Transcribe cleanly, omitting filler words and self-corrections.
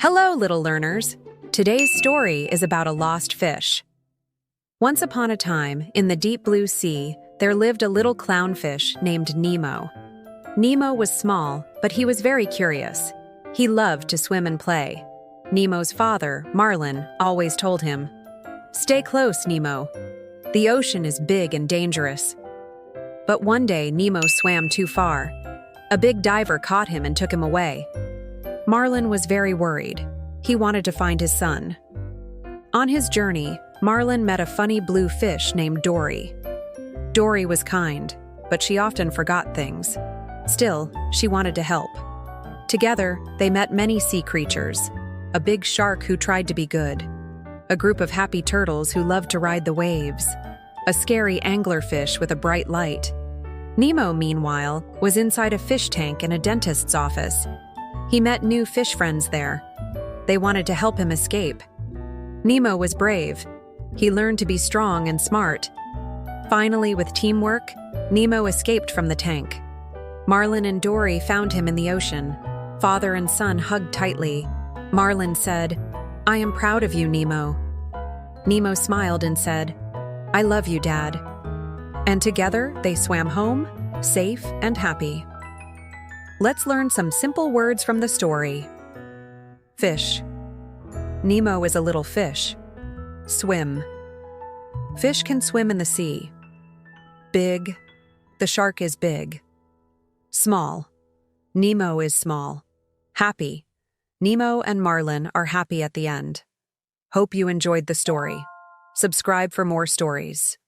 Hello, little learners. Today's story is about a lost fish. Once upon a time, in the deep blue sea, there lived a little clownfish named Nemo. Nemo was small, but he was very curious. He loved to swim and play. Nemo's father, Marlin, always told him, "Stay close, Nemo. The ocean is big and dangerous." But one day, Nemo swam too far. A big diver caught him and took him away. Marlin was very worried. He wanted to find his son. On his journey, Marlin met a funny blue fish named Dory. Dory was kind, but she often forgot things. Still, she wanted to help. Together, they met many sea creatures, a big shark who tried to be good, a group of happy turtles who loved to ride the waves, a scary anglerfish with a bright light. Nemo, meanwhile, was inside a fish tank in a dentist's office. He met new fish friends there. They wanted to help him escape. Nemo was brave. He learned to be strong and smart. Finally, with teamwork, Nemo escaped from the tank. Marlin and Dory found him in the ocean. Father and son hugged tightly. Marlin said, "I am proud of you, Nemo." Nemo smiled and said, "I love you, Dad." And together, they swam home, safe and happy. Let's learn some simple words from the story. Fish. Nemo is a little fish. Swim. Fish can swim in the sea. Big. The shark is big. Small. Nemo is small. Happy. Nemo and Marlin are happy at the end. Hope you enjoyed the story. Subscribe for more stories.